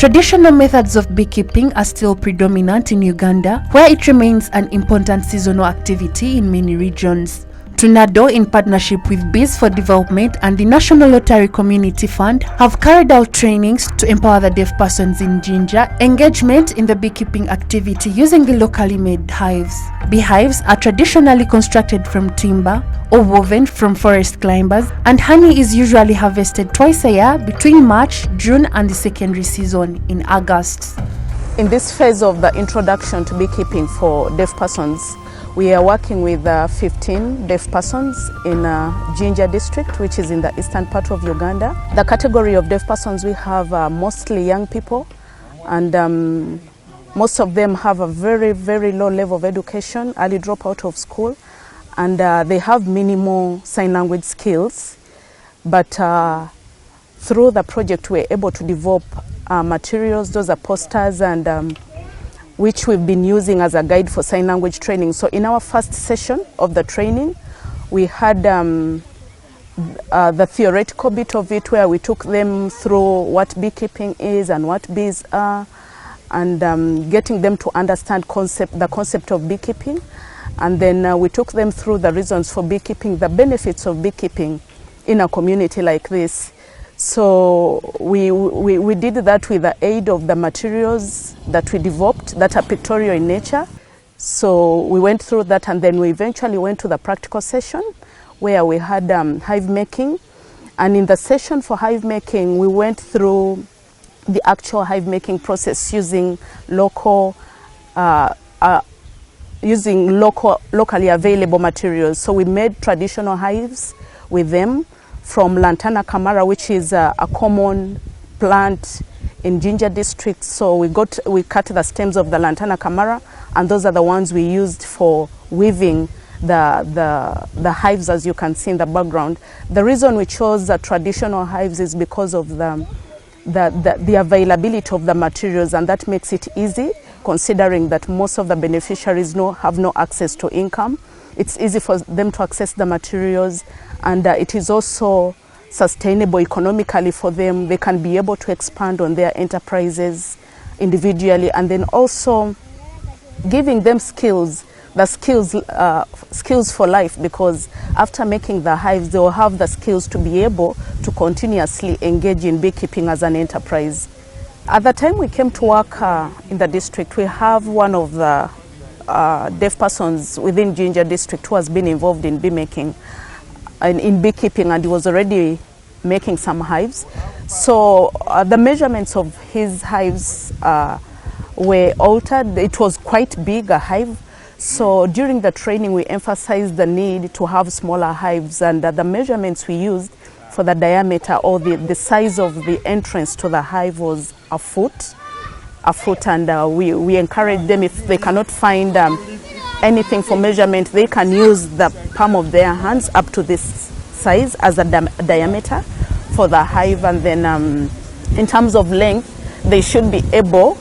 Traditional methods of beekeeping are still predominant in Uganda, where it remains an important seasonal activity in many regions. TUNADO, in partnership with Bees for Development and the National Lottery Community Fund, have carried out trainings to empower the deaf persons in Jinja engagement in the beekeeping activity using the locally made hives. Beehives are traditionally constructed from timber or woven from forest climbers, and honey is usually harvested twice a year between March, June and the secondary season in August. In this phase of the introduction to beekeeping for deaf persons, we are working with 15 deaf persons in Jinja district, which is in the eastern part of Uganda. The category of deaf persons we have mostly young people, and most of them have a very low level of education, early drop out of school, and they have minimal sign language skills. But through the project we're able to develop materials, those are posters, and which we've been using as a guide for sign language training. So in our first session of the training, we had the theoretical bit of it, where we took them through what beekeeping is and what bees are, and getting them to understand the concept of beekeeping. And then we took them through the reasons for beekeeping, the benefits of beekeeping in a community like this. So we did that with the aid of the materials that we developed that are pictorial in nature. So we went through that, and then we eventually went to the practical session where we had hive making. And in the session for hive making, we went through the actual hive making process using locally available materials. So we made traditional hives with them from Lantana Camara, which is a common plant in Jinja district. So we cut the stems of the Lantana Camara, and those are the ones we used for weaving the hives, as you can see in the background. The reason we chose the traditional hives is because of the availability of the materials, and that makes it easy, considering that most of the beneficiaries have no access to income. It's easy for them to access the materials, and it is also sustainable economically for them. They can be able to expand on their enterprises individually, and then also giving them skills for life, because after making the hives, they will have the skills to be able to continuously engage in beekeeping as an enterprise. At the time we came to work in the district, we have one of the deaf persons within Jinja district who has been involved in beekeeping, and he was already making some hives. So the measurements of his hives were altered. It was quite big, a hive. So during the training, we emphasized the need to have smaller hives, and the measurements we used for the diameter or the size of the entrance to the hive was a foot, and we encourage them, if they cannot find anything for measurement, they can use the palm of their hands up to this size as a diameter for the hive. And then in terms of length, they should be able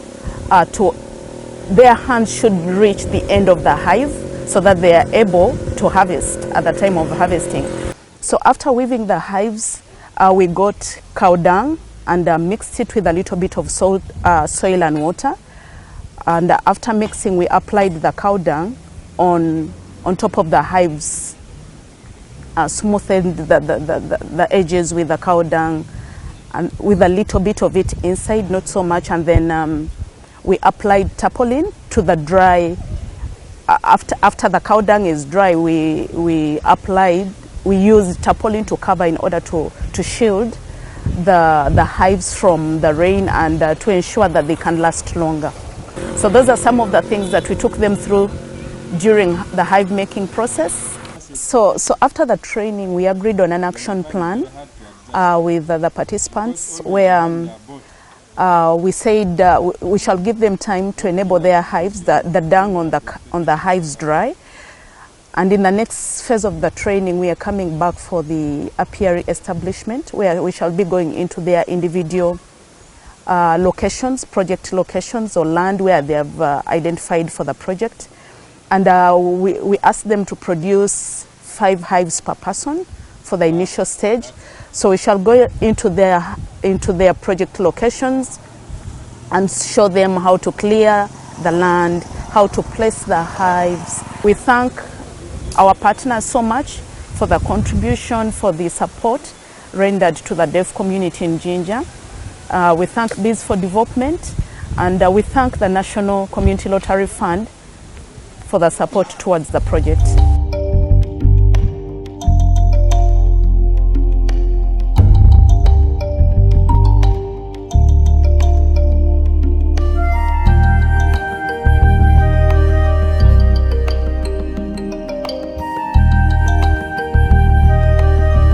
their hands should reach the end of the hive, so that they are able to harvest at the time of harvesting. So after weaving the hives, we got cow dung and mixed it with a little bit of soil and water. And after mixing, we applied the cow dung on top of the hives, smoothened the edges with the cow dung, and with a little bit of it inside, not so much. And then we applied tarpaulin to the dry. After the cow dung is dry, we used tarpaulin to cover in order to shield the hives from the rain, and to ensure that they can last longer. So those are some of the things that we took them through during the hive making process. So after the training, we agreed on an action plan with the participants, where we said we shall give them time to enable their hives, the dung on the hives dry. And in the next phase of the training, we are coming back for the apiary establishment, where we shall be going into their individual locations, project locations, or land where they have identified for the project. And we asked them to produce 5 hives per person for the initial stage. So we shall go into their project locations, and show them how to clear the land, how to place the hives. We thank our partners so much for the contribution, for the support rendered to the deaf community in Jinja. We thank Bees for Development, and we thank the National Community Lottery Fund for the support towards the project.